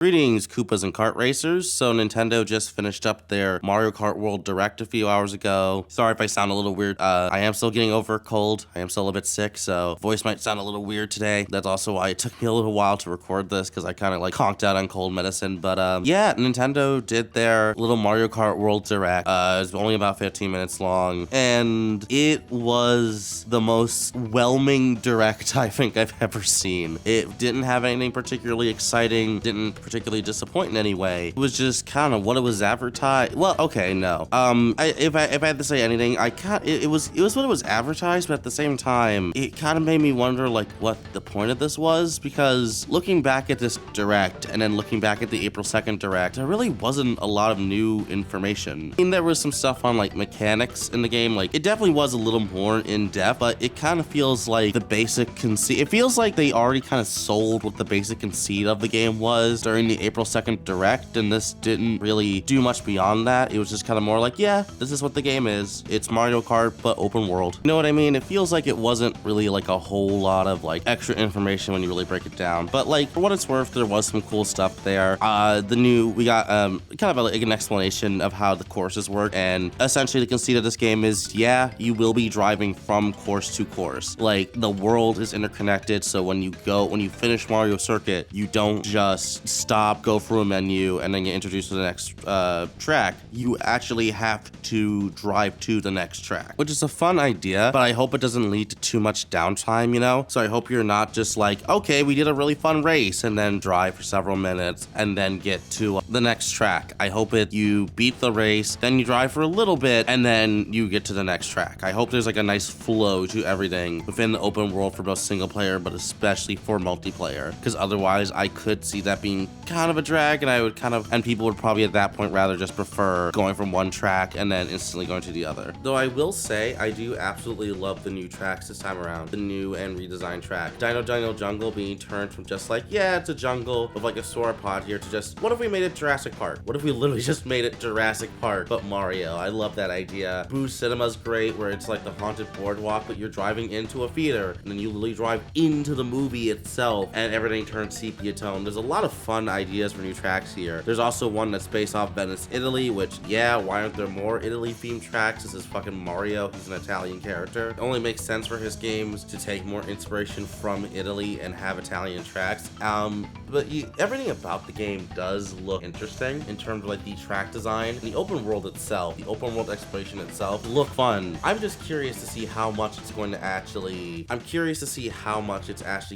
Greetings, Koopas and Kart Racers. So Nintendo just finished up their Mario Kart World Direct a few hours ago. Sorry if I sound a little weird. I am still getting over a cold. I am still a bit sick, so voice might sound a little weird today. That's also why it took me a little while to record this, because I kind of like conked out on cold medicine. But yeah, Nintendo did their little Mario Kart World Direct. It was only about 15 minutes long, and it was the most whelming Direct I think I've ever seen. It didn't have anything particularly exciting, didn't particularly disappoint in any way. It was just kind of what it was advertised. Well, okay, no. If I had to say anything, it was what it was advertised, but at the same time, it kind of made me wonder like what the point of this was, because looking back at this Direct and then looking back at the April 2nd Direct, there really wasn't a lot of new information. I mean, there was some stuff on like mechanics in the game. Like, it definitely was a little more in depth, but it kind of feels like the basic conceit. It feels like they already kind of sold what the basic conceit of the game was during the April 2nd Direct, and this didn't really do much beyond that. It was just kind of more like, yeah, this is what the game is. It's Mario Kart, but open world. You know what I mean? It feels like it wasn't really like a whole lot of like extra information when you really break it down. But like, for what it's worth, there was some cool stuff there. We got kind of like an explanation of how the courses work, and essentially the conceit of this game is, yeah, you will be driving from course to course. Like, the world is interconnected, so when you finish Mario Circuit, you don't just stop, go through a menu, and then get introduced to the next track. You actually have to drive to the next track, which is a fun idea, but I hope it doesn't lead to too much downtime, you know? So I hope you're not just like, okay, we did a really fun race, and then drive for several minutes, and then get to the next track. I hope you beat the race, then you drive for a little bit, and then you get to the next track. I hope there's like a nice flow to everything within the open world for both single player, but especially for multiplayer, because otherwise I could see that being kind of a drag, and people would probably at that point rather just prefer going from one track and then instantly going to the other. Though I will say, I do absolutely love the new tracks this time around, the new and redesigned track. Dino Jungle being turned from just like, yeah, it's a jungle with like a sauropod here, to just, what if we made it Jurassic Park? What if we literally just made it Jurassic Park, but Mario? I love that idea. Boo Cinema's great, where it's like the haunted boardwalk, but you're driving into a theater, and then you literally drive into the movie itself, and everything turns sepia tone. There's a lot of fun ideas for new tracks here. There's also one that's based off Venice, Italy, which, yeah, why aren't there more Italy-themed tracks? This is fucking Mario. He's an Italian character. It only makes sense for his games to take more inspiration from Italy and have Italian tracks. But everything about the game does look interesting in terms of like the track design. The open world itself, the open world exploration itself, look fun. I'm just curious to see how much it's going to actually,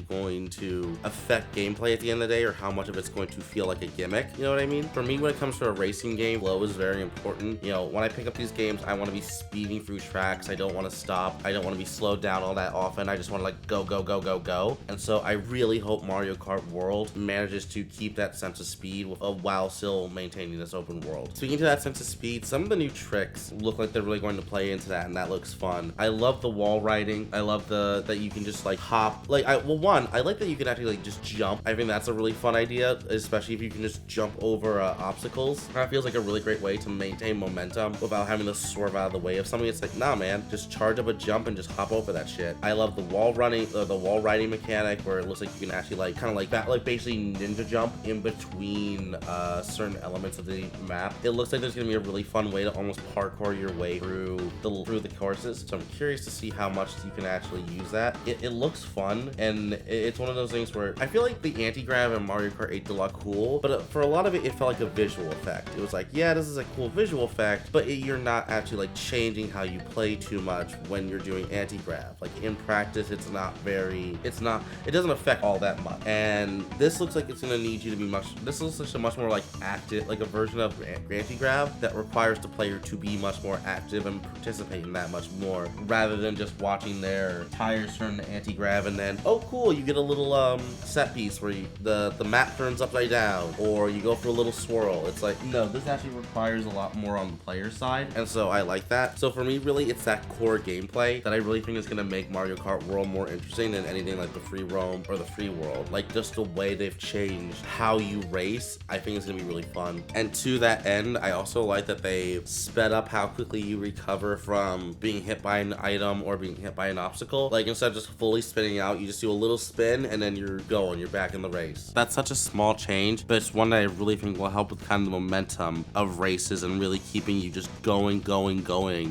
going to affect gameplay at the end of the day, or how much of it's going to feel like a gimmick. You know what I mean? For me, when it comes to a racing game, flow is very important. You know, when I pick up these games, I want to be speeding through tracks. I don't want to stop. I don't want to be slowed down all that often. I just want to like go, go, go, go, go. And so I really hope Mario Kart World manages to keep that sense of speed while still maintaining this open world. Speaking to that sense of speed, some of the new tricks look like they're really going to play into that, and that looks fun. I love the wall riding. I love that you can just like hop. Like, I like that you can actually like just jump. I think that's a really fun idea, especially if you can just jump over obstacles. That feels like a really great way to maintain momentum without having to swerve out of the way of something. It's like, nah, man, just charge up a jump and just hop over that shit. I love the wall riding mechanic, where it looks like you can actually like kind of like that, like basically ninja jump in between certain elements of the map. It looks like there's gonna be a really fun way to almost parkour your way through the courses. So I'm curious to see how much you can actually use that. It looks fun, and it's one of those things where I feel like the anti-grav in Mario Kart 8 Deluxe cool, but for a lot of it, it felt like a visual effect. It was like, yeah, this is a cool visual effect, but you're not actually like changing how you play too much when you're doing anti-grav. Like, in practice, it doesn't affect all that much. And this looks like it's gonna need you to be this looks like a much more like active, like a version of anti-grav that requires the player to be much more active and participate in that much more, rather than just watching their tires turn to anti-grav and then, oh cool, you get a little set piece where the map turns upside down, or you go for a little swirl. It's like, no, this actually requires a lot more on the player side, and so I like that. So for me, really, it's that core gameplay that I really think is gonna make Mario Kart World more interesting than anything like the free roam or the free world. Like, just the way they've changed how you race, I think is gonna be really fun. And to that end, I also like that they sped up how quickly you recover from being hit by an item or being hit by an obstacle. Like, instead of just fully spinning out, you just do a little spin and then you're going, you're back in the race. That's such a small change, but it's one that I really think will help with kind of the momentum of races and really keeping you just going,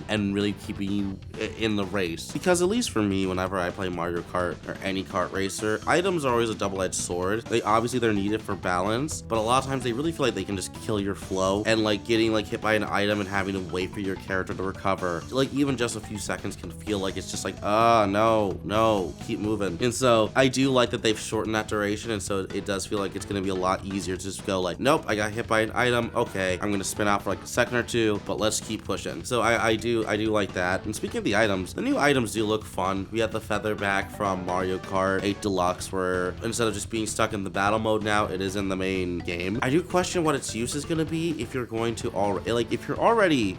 and really keeping you in the race. Because at least for me, whenever I play Mario Kart or any kart racer, items are always a double-edged sword. They're needed for balance, but a lot of times they really feel like they can just kill your flow, and like getting like hit by an item and having to wait for your character to recover, like even just a few seconds can feel like it's just like, no, keep moving. And so I do like that they've shortened that duration, and so it does feel like it's going to be a lot easier to just go like, nope, I got hit by an item, okay, I'm going to spin out for like a second or two, but let's keep pushing. So I do like that. And speaking of the items, the new items do look fun. We have the feather back from Mario Kart 8 Deluxe, where instead of just being stuck in the battle mode now, it is in the main game. I do question what its use is going to be if you're going to if you're already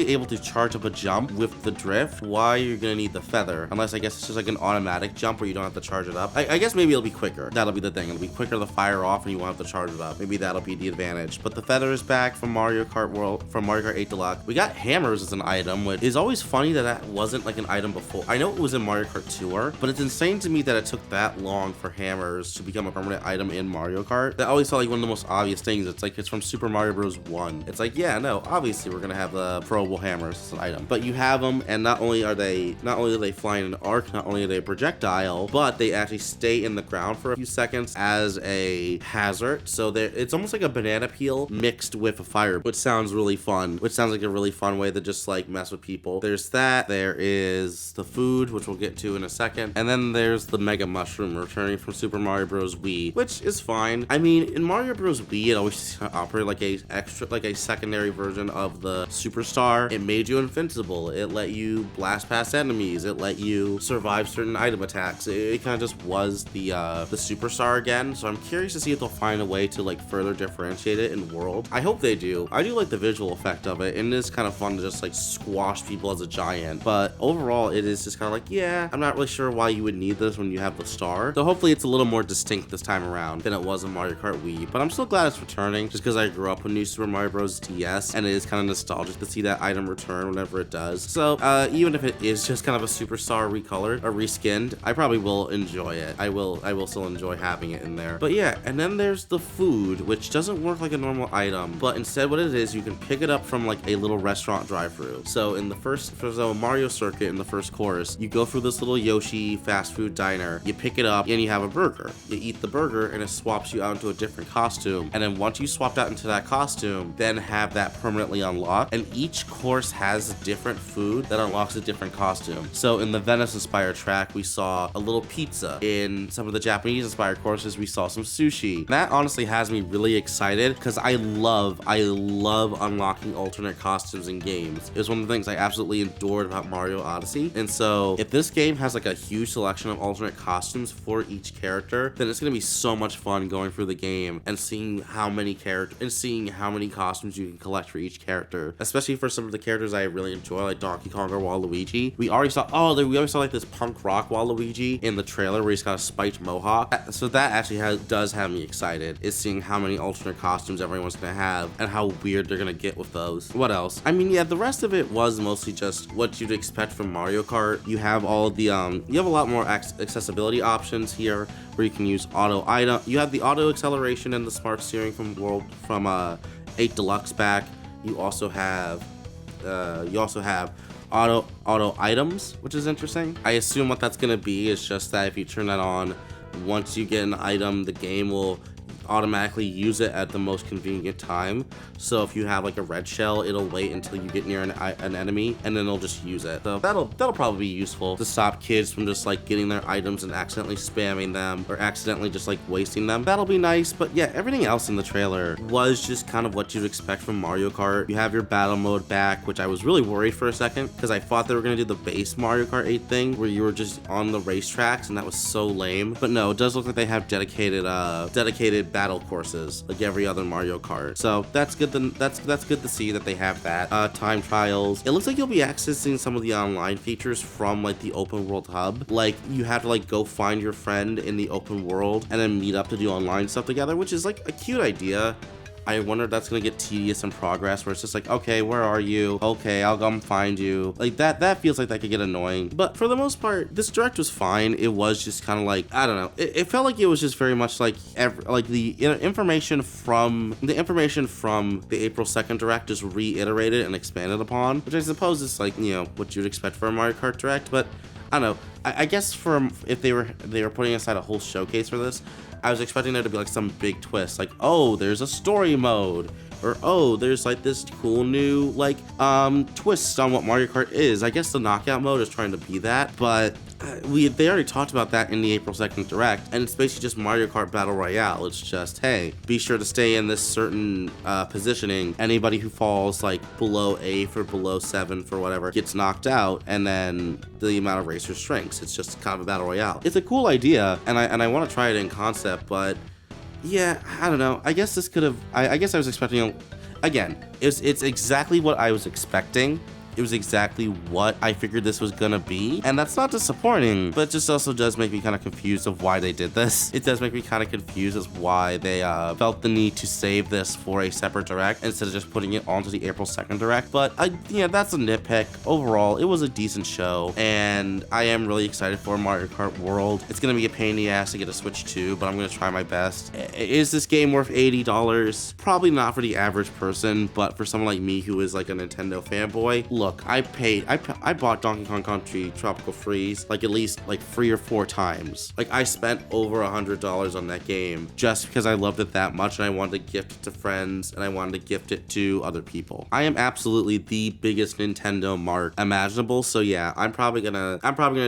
able to charge up a jump with the drift, why you're going to need the feather? Unless I guess it's just like an automatic jump where you don't have to charge it up. I guess maybe it'll be quicker. That'll be the thing. It'll be quicker to fire off and you won't have to charge it up. Maybe that'll be the advantage. But the feather is back from Mario Kart 8 Deluxe. We got hammers as an item, which is always funny that wasn't like an item before. I know it was in Mario Kart Tour, but it's insane to me that it took that long for hammers to become a permanent item in Mario Kart. That always felt like one of the most obvious things. It's like it's from Super Mario Bros. 1. It's like, yeah, no, obviously we're gonna have the throwable hammers as an item. But you have them, and not only are they fly in an arc, not only are they a projectile, but they actually stay in the ground for a few seconds as a hazard. So it's almost like a banana peel mixed with a fire, which sounds really fun. Which sounds like a really fun way to just like mess with people. There's that. There is the food, which we'll get to in a second, and then there's the Mega Mushroom returning from Super Mario Bros. Wii, which is fine. I mean, in Mario Bros. Wii, it always operated like a secondary version of the Superstar. It made you invincible. It let you blast past enemies. It let you survive certain item attacks. It kind of just was the Superstar again. So I'm curious to see if they'll find a way to like further differentiate it in world. I hope they do. I do like the visual effect of it, and it is kind of fun to just like squash people as a giant. But overall, it is just kind of like, yeah, I'm not really sure why you would need this when you have the star. So hopefully it's a little more distinct this time around than it was in Mario Kart Wii. But I'm still glad it's returning, just because I grew up with New Super Mario Bros. DS, and it is kind of nostalgic to see that item return whenever it does. So even if it is just kind of a Superstar recolored or reskinned, I probably will enjoy it. I will still enjoy having it in there. But yeah, and then there's the food, which doesn't work like a normal item, but instead what it is, you can pick it up from like a little restaurant drive-thru. So in the Mario circuit, in the first course, you go through this little Yoshi fast food diner, you pick it up, and you have a burger. You eat the burger, and it swaps you out into a different costume. And then once you swapped out into that costume, then have that permanently unlocked. And each course has different food that unlocks a different costume. So in the Venice-inspired track, we saw a little pizza. In some of the Japanese-inspired courses, we saw some sushi. That honestly has me really excited, because I love unlocking alternate costumes in games. It was one of the things I absolutely adored about Mario Odyssey. And so if this game has like a huge selection of alternate costumes for each character, then it's going to be so much fun going through the game and seeing how many costumes you can collect for each character, especially for some of the characters I really enjoy, like Donkey Kong or Waluigi. We already saw like this punk rock Waluigi in the trailer where he's got a spiked mohawk. So that actually does have me excited, is seeing how many alternate costumes everyone's gonna have and how weird they're gonna get with those. What else? I mean, yeah, the rest of it was mostly just what you'd expect from Mario Kart. You have all the you have a lot more accessibility options here, where you can use auto item. You have the auto acceleration and the smart steering from 8 Deluxe back. You also have auto items, which is interesting. I assume what that's gonna be is just that if you turn that on, once you get an item, the game will automatically use it at the most convenient time. So if you have like a red shell, it'll wait until you get near an enemy, and then it'll just use it. So that'll probably be useful to stop kids from just like getting their items and accidentally spamming them or accidentally just like wasting them. That'll be nice. But yeah, everything else in the trailer was just kind of what you'd expect from Mario Kart. You have your battle mode back, which I was really worried for a second, because I thought they were gonna do the base Mario Kart 8 thing where you were just on the racetracks, and that was so lame. But no, it does look like they have dedicated battle courses like every other Mario Kart. So that's good. That's good to see that they have that. Time trials. It looks like you'll be accessing some of the online features from like the open world hub. Like you have to like go find your friend in the open world and then meet up to do online stuff together, which is like a cute idea. I wonder if that's gonna get tedious in progress, where it's just like, okay, where are you? Okay, I'll come find you. Like that feels like that could get annoying. But for the most part, this direct was fine. It was just kind of like, I don't know. It felt like it was just very much like the information from the April 2nd direct is reiterated and expanded upon, which I suppose is like, you know, what you'd expect for a Mario Kart direct. But I don't know. I guess if they were putting aside a whole showcase for this, I was expecting there to be like some big twist, like, oh, there's a story mode, or oh, there's like this cool new like twist on what Mario Kart is. I guess the knockout mode is trying to be that, but they already talked about that in the April 2nd direct, and it's basically just Mario Kart Battle Royale. It's just, hey, be sure to stay in this certain positioning. Anybody who falls like below 8 or below 7 for whatever gets knocked out, and then the amount of racers shrinks. It's just kind of a Battle Royale. It's a cool idea, and I want to try it in concept, but yeah, I don't know. I guess this could have, I guess I was expecting, again, it's exactly what I was expecting. It was exactly what I figured this was gonna be, and that's not disappointing, but it just also does make me kind of confused of why they did this. It does make me kind of confused as why they felt the need to save this for a separate direct instead of just putting it onto the April 2nd direct. But yeah, that's a nitpick. Overall, it was a decent show, and I am really excited for Mario Kart World. It's gonna be a pain in the ass to get a Switch 2, but I'm gonna try my best. Is this game worth $80? Probably not for the average person, but for someone like me who is like a Nintendo fanboy, look, I bought Donkey Kong Country Tropical Freeze like at least like 3 or 4 times. Like I spent over $100 on that game just because I loved it that much, and I wanted to gift it to friends, and I wanted to gift it to other people. I am absolutely the biggest Nintendo mark imaginable, so yeah, I'm probably gonna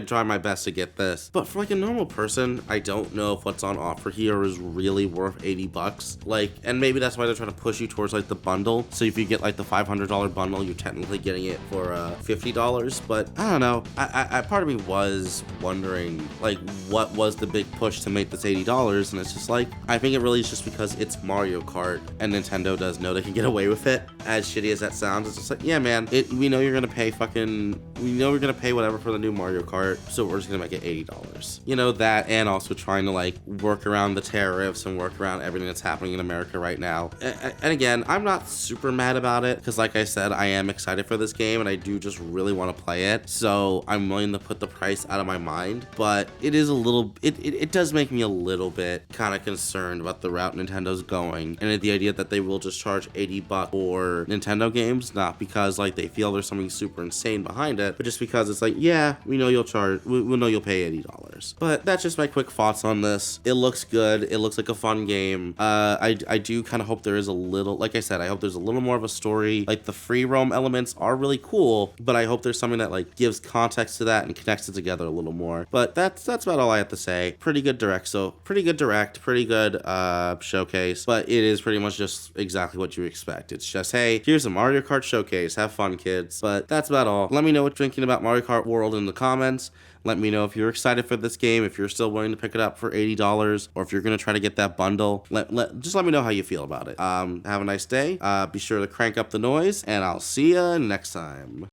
try my best to get this. But for like a normal person, I don't know if what's on offer here is really worth $80. Like, and maybe that's why they're trying to push you towards like the bundle. So if you get like the $500 bundle, you're technically getting it for $50, but I don't know. I part of me was wondering like what was the big push to make this $80, and it's just like, I think it really is just because it's Mario Kart, and Nintendo does know they can get away with it. As shitty as that sounds, it's just like, yeah, man, we know you're gonna pay whatever for the new Mario Kart, so we're just gonna make it $80. You know, that, and also trying to like work around the tariffs and work around everything that's happening in America right now. And again, I'm not super mad about it, because like I said, I am excited for this game, and I do just really want to play it, so I'm willing to put the price out of my mind. But it is a little, it does make me a little bit kind of concerned about the route Nintendo's going, and the idea that they will just charge $80 for Nintendo games, not because like they feel there's something super insane behind it, but just because it's like, yeah, we know you'll pay $80. But that's just my quick thoughts on this. It looks good. It looks like a fun game. I do kind of hope there is a little, like I said, I hope there's a little more of a story. Like the free roam elements are really cool, but I hope there's something that like gives context to that and connects it together a little more. But that's about all I have to say. Pretty good direct, pretty good showcase, but it is pretty much just exactly what you expect. It's just, hey, here's a Mario Kart showcase, have fun, kids. But that's about all. Let me know what you're thinking about Mario Kart World in the comments. Let me know if you're excited for this game, if you're still willing to pick it up for $80, or if you're gonna try to get that bundle. Just let me know how you feel about it. Have a nice day. Be sure to crank up the noise, and I'll see ya next time.